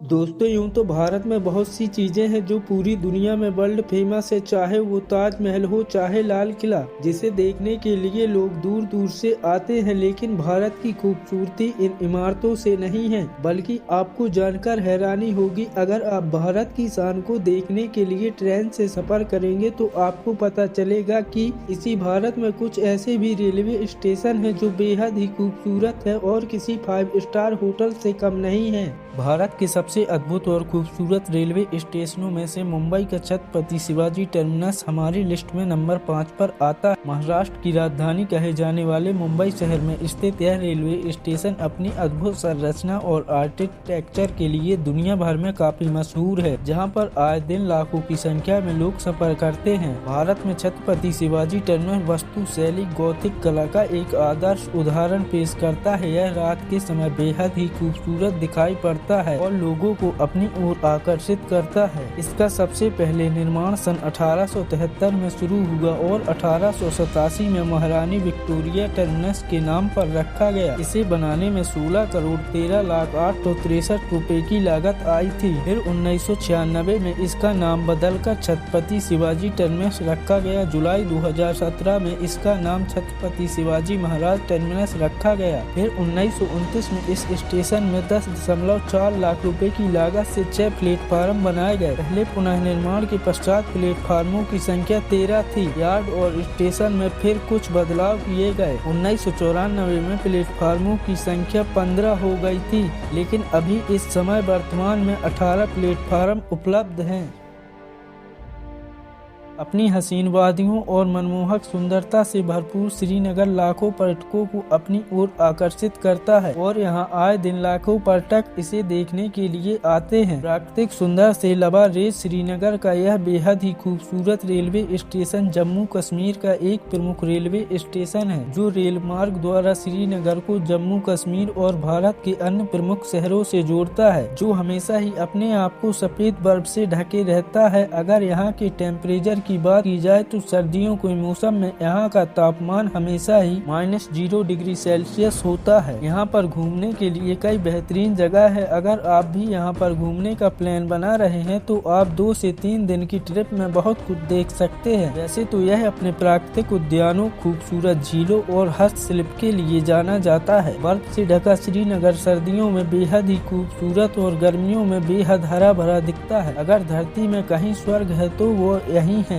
दोस्तों यूं तो भारत में बहुत सी चीजें हैं जो पूरी दुनिया में वर्ल्ड फेमस है। चाहे वो ताजमहल हो, चाहे लाल किला, जिसे देखने के लिए लोग दूर दूर से आते हैं। लेकिन भारत की खूबसूरती इन इमारतों से नहीं है, बल्कि आपको जानकर हैरानी होगी। अगर आप भारत की शान को देखने के लिए ट्रेन से सफर करेंगे तो आपको पता चलेगा कि इसी भारत में कुछ ऐसे भी रेलवे स्टेशन हैं जो बेहद ही खूबसूरत है और किसी 5 स्टार होटल से कम नहीं है। भारत के सबसे अद्भुत और खूबसूरत रेलवे स्टेशनों में से मुंबई का छत्रपति शिवाजी टर्मिनस हमारी लिस्ट में नंबर 5 पर आता है। महाराष्ट्र की राजधानी कहे जाने वाले मुंबई शहर में स्थित यह रेलवे स्टेशन अपनी अद्भुत संरचना और आर्किटेक्चर के लिए दुनिया भर में काफी मशहूर है, जहां पर आए दिन लाखों की संख्या में लोग सफर करते हैं। भारत में छत्रपति शिवाजी टर्मिनस वास्तु शैली गौथिक कला का एक आदर्श उदाहरण पेश करता है। यह रात के समय बेहद ही खूबसूरत दिखाई पड़ता है और लोगों को अपनी ओर आकर्षित करता है। इसका सबसे पहले निर्माण सन 1873 में शुरू हुआ और 1887 में महारानी विक्टोरिया टर्मिनस के नाम पर रखा गया। इसे बनाने में 16 करोड़ 13,08,63 रुपए की लागत आई थी। फिर 1996 में इसका नाम बदलकर छत्रपति शिवाजी टर्मिनस रखा गया। जुलाई 2017 में इसका नाम छत्रपति शिवाजी महाराज टर्मिनस रखा गया। फिर 1929 में इस स्टेशन में 10.4 लाख रुपए की लागत से 6 प्लेटफार्म बनाए गए। पहले पुनः निर्माण के पश्चात प्लेटफार्मों की संख्या 13 थी। यार्ड और स्टेशन में फिर कुछ बदलाव किए गए। 1994 में प्लेटफार्मों की संख्या 15 हो गई थी, लेकिन अभी इस समय वर्तमान में 18 प्लेटफार्म उपलब्ध हैं। अपनी हसीन वादियों और मनमोहक सुंदरता से भरपूर श्रीनगर लाखों पर्यटकों को अपनी ओर आकर्षित करता है और यहां आए दिन लाखों पर्यटक इसे देखने के लिए आते हैं। प्राकृतिक सुंदर से लबारेज श्रीनगर का यह बेहद ही खूबसूरत रेलवे स्टेशन जम्मू कश्मीर का एक प्रमुख रेलवे स्टेशन है, जो रेल मार्ग द्वारा श्रीनगर को जम्मू कश्मीर और भारत के अन्य प्रमुख शहरों से जोड़ता है, जो हमेशा ही अपने आप को सफेद बर्फ से ढके रहता है। अगर यहाँ के टेम्परेचर की बात की जाए तो सर्दियों के मौसम में यहाँ का तापमान हमेशा ही -0 डिग्री सेल्सियस होता है। यहाँ पर घूमने के लिए कई बेहतरीन जगह है। अगर आप भी यहाँ पर घूमने का प्लान बना रहे हैं तो आप 2 से 3 दिन की ट्रिप में बहुत कुछ देख सकते हैं। वैसे तो यह अपने प्राकृतिक उद्यानों, खूबसूरत झीलों और हस्तशिल्प के लिए जाना जाता है। बर्फ से ढका श्रीनगर सर्दियों में बेहद ही खूबसूरत और गर्मियों में बेहद हरा भरा दिखता है। अगर धरती में कहीं स्वर्ग है तो वो यही है।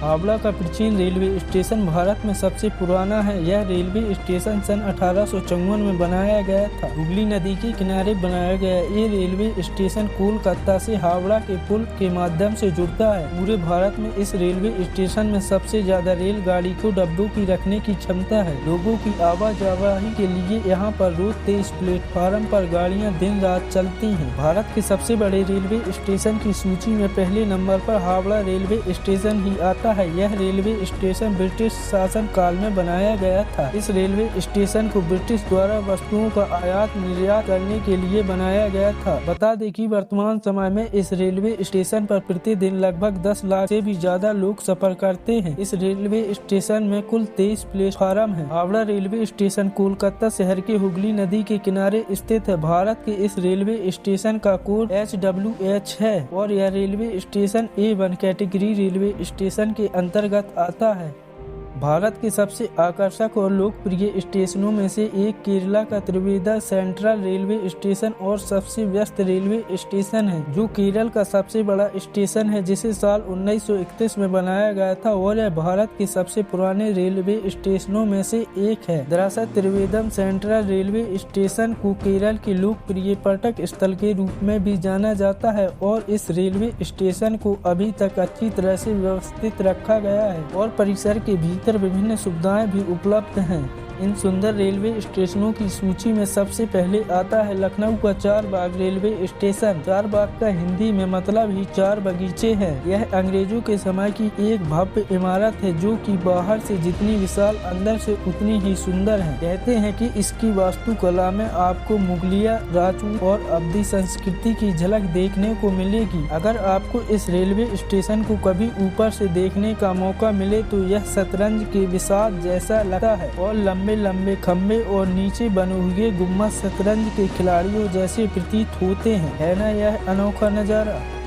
हावड़ा का प्राचीन रेलवे स्टेशन भारत में सबसे पुराना है। यह रेलवे स्टेशन सन 1854 में बनाया गया था। हुगली नदी के किनारे बनाया गया ये रेलवे स्टेशन कोलकाता से हावड़ा के पुल के माध्यम से जुड़ता है। पूरे भारत में इस रेलवे स्टेशन में सबसे ज्यादा रेलगाड़ी को डब्बों की रखने की क्षमता है। लोगों की आवाजाही के लिए यहाँ पर रोज 23 प्लेटफार्म पर गाड़ियाँ दिन रात चलती हैं। भारत के सबसे बड़े रेलवे स्टेशन की सूची में पहले नंबर पर हावड़ा रेलवे स्टेशन ही आता है। यह रेलवे स्टेशन ब्रिटिश शासन काल में बनाया गया था। इस रेलवे स्टेशन को ब्रिटिश द्वारा वस्तुओं का आयात निर्यात करने के लिए बनाया गया था। बता दें कि वर्तमान समय में इस रेलवे स्टेशन पर प्रतिदिन लगभग 10 लाख से भी ज्यादा लोग सफर करते हैं। इस रेलवे स्टेशन में कुल 23 प्लेटफार्म है। हावड़ा रेलवे स्टेशन कोलकाता शहर के हुगली नदी के किनारे स्थित है। भारत के इस रेलवे स्टेशन का कोड HWH है और यह railway station A1 category railway station के अंतर्गत आता है। भारत के सबसे आकर्षक और लोकप्रिय स्टेशनों में से एक केरला का त्रिवेंद्र सेंट्रल रेलवे स्टेशन और सबसे व्यस्त रेलवे स्टेशन है, जो केरल का सबसे बड़ा स्टेशन है, जिसे साल 1931 में बनाया गया था और यह भारत के सबसे पुराने रेलवे स्टेशनों में से एक है। दरअसल त्रिवेंद्र सेंट्रल रेलवे स्टेशन को केरल के लोकप्रिय पर्यटक स्थल के रूप में भी जाना जाता है और इस रेलवे स्टेशन को अभी तक अच्छी तरह से व्यवस्थित रखा गया है और परिसर के भीतर विभिन्न सुविधाएं भी उपलब्ध हैं। इन सुंदर रेलवे स्टेशनों की सूची में सबसे पहले आता है लखनऊ का चारबाग रेलवे स्टेशन। चारबाग का हिंदी में मतलब ही 4 बगीचे हैं। यह अंग्रेजों के समय की एक भव्य इमारत है, जो कि बाहर से जितनी विशाल अंदर से उतनी ही सुंदर है। कहते हैं कि इसकी वास्तुकला में आपको मुगलिया, राजपूत और अवधी संस्कृति की झलक देखने को मिलेगी। अगर आपको इस रेलवे स्टेशन को कभी ऊपर से देखने का मौका मिले तो यह शतरंज के विशाल जैसा लगता है और लंबे लंबे खंभे और नीचे बने हुए गुम्बद शतरंज के खिलाड़ियों जैसे प्रतीत होते हैं। है ना यह अनोखा नजारा।